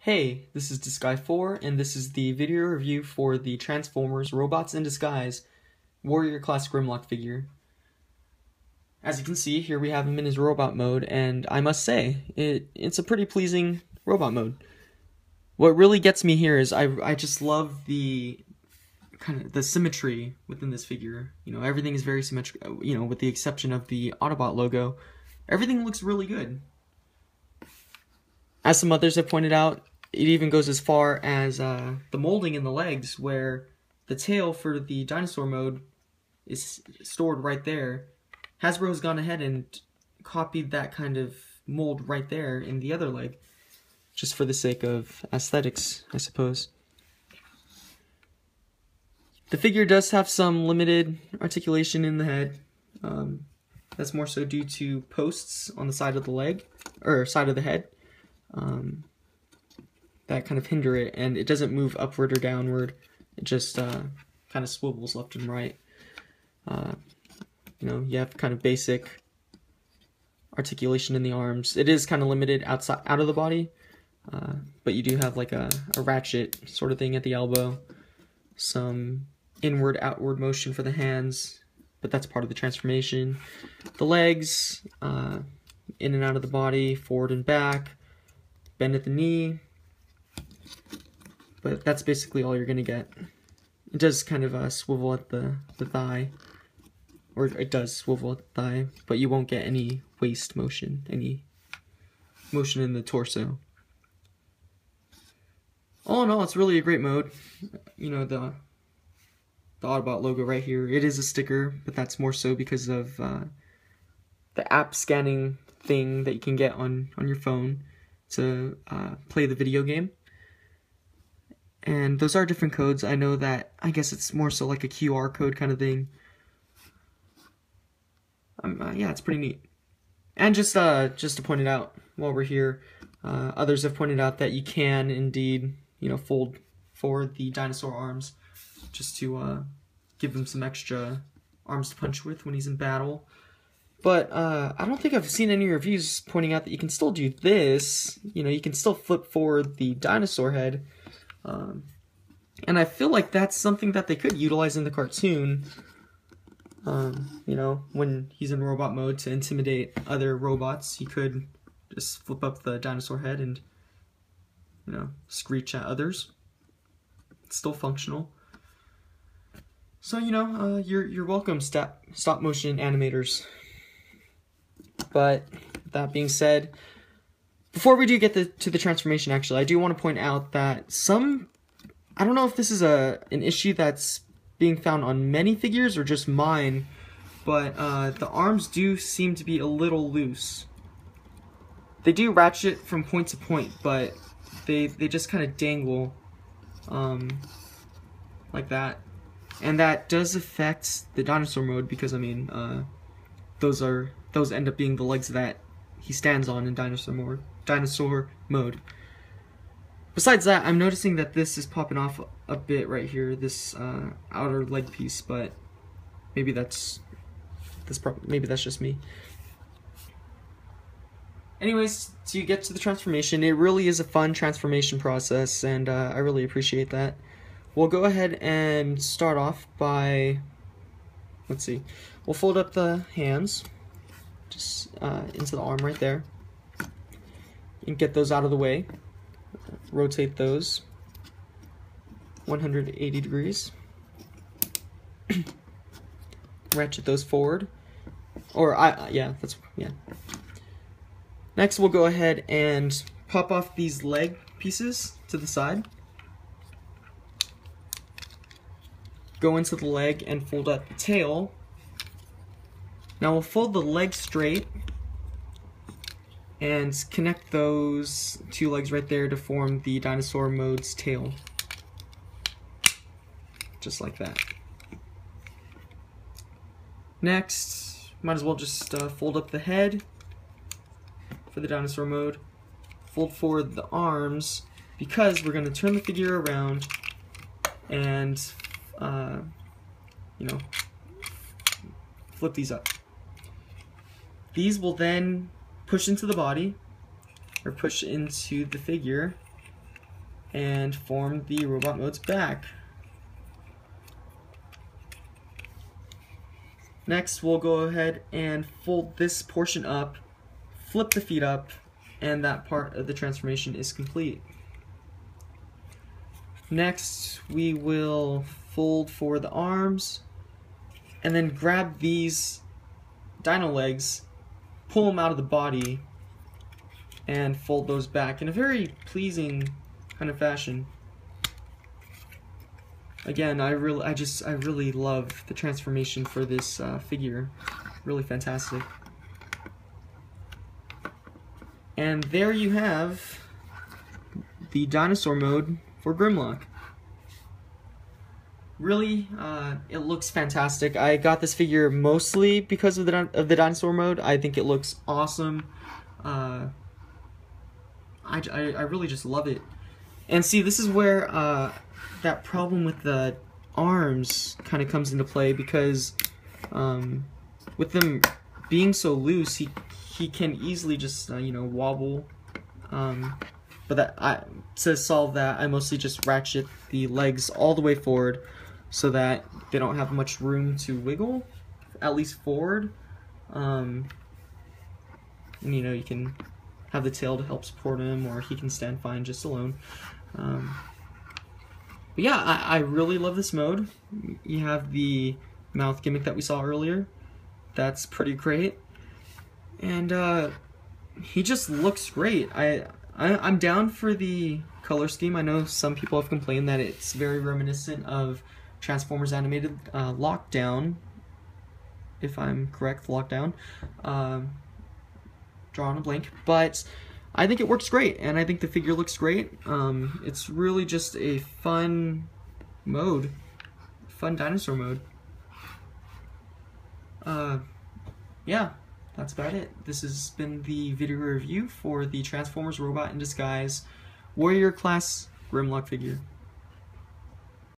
Hey, this is Disguise 4, and this is the video review for the Transformers Robots in Disguise Warrior Class Grimlock figure. As you can see, here we have him in his robot mode, and I must say, it's a pretty pleasing robot mode. What really gets me here is I just love the kind of the symmetry within this figure. You know, everything is very symmetrical, you know, with the exception of the Autobot logo. Everything looks really good. As some others have pointed out, it even goes as far as the molding in the legs, where the tail for the dinosaur mode is stored right there. Hasbro has gone ahead and copied that kind of mold right there in the other leg, just for the sake of aesthetics, I suppose. The figure does have some limited articulation in the head. That's more so due to posts on the side of the leg, or side of the head. That kind of hinder it, and it doesn't move upward or downward. It just kind of swivels left and right. You know, you have kind of basic articulation in the arms. It is kind of limited out of the body, but you do have like a ratchet sort of thing at the elbow, some inward-outward motion for the hands, but that's part of the transformation. The legs, in and out of the body, forward and back, bend at the knee. But that's basically all you're going to get. It does kind of swivel at the thigh, or it does swivel at the thigh, but you won't get any waist motion, any motion in the torso. All in all, it's really a great mode. You know, the Autobot logo right here, it is a sticker, but that's more so because of the app scanning thing that you can get on your phone to play the video game. And those are different codes. I know that, I guess it's more so like a QR code kind of thing. Yeah, it's pretty neat. And just to point it out while we're here, others have pointed out that you can indeed, you know, fold forward the dinosaur arms just to give him some extra arms to punch with when he's in battle. But I don't think I've seen any reviews pointing out that you can still do this. You know, you can still flip forward the dinosaur head. And I feel like that's something that they could utilize in the cartoon, you know, when he's in robot mode to intimidate other robots. He could just flip up the dinosaur head and, you know, screech at others. It's still functional. So, you know, you're welcome, stop motion animators. But that being said, before we do get to the transformation, actually, I do want to point out that I don't know if this is an issue that's being found on many figures or just mine, but the arms do seem to be a little loose. They do ratchet from point to point, but they just kind of dangle like that. And that does affect the dinosaur mode because, I mean, those end up being the legs that he stands on in dinosaur mode. Besides that, I'm noticing that this is popping off a bit right here, this outer leg piece, but maybe that's just me. Anyways, to get to the transformation, it really is a fun transformation process, and I really appreciate that. We'll go ahead and start off by, let's see, we'll fold up the hands just into the arm right there and get those out of the way. Rotate those 180 degrees. Ratchet those forward. Yeah. Next, we'll go ahead and pop off these leg pieces to the side. Go into the leg and fold up the tail. Now we'll fold the leg straight and connect those two legs right there to form the dinosaur mode's tail. Just like that. Next, might as well just fold up the head for the dinosaur mode. Fold forward the arms because we're going to turn the figure around and, you know, flip these up. These will then push into the body, or push into the figure, and form the robot mode's back. Next, we'll go ahead and fold this portion up, flip the feet up, and that part of the transformation is complete. Next, we will fold for the arms, and then grab these dino legs, pull them out of the body, and fold those back in a very pleasing kind of fashion. Again, I really love the transformation for this figure. Really fantastic. And there you have the dinosaur mode for Grimlock. Really, it looks fantastic. I got this figure mostly because of the dinosaur mode. I think it looks awesome. I really just love it. And see, this is where that problem with the arms kind of comes into play, because with them being so loose, he can easily just you know, wobble. But to solve that, I mostly just ratchet the legs all the way forward so that they don't have much room to wiggle, at least forward. And you know, you can have the tail to help support him, or he can stand fine just alone. But yeah, I really love this mode. You have the mouth gimmick that we saw earlier. That's pretty great. And he just looks great. I'm down for the color scheme. I know some people have complained that it's very reminiscent of Transformers Animated Lockdown, if I'm correct, Lockdown. Drawing a blank, but I think it works great, and I think the figure looks great. It's really just a fun mode, fun dinosaur mode. Yeah, that's about it. This has been the video review for the Transformers Robot in Disguise Warrior Class Grimlock figure.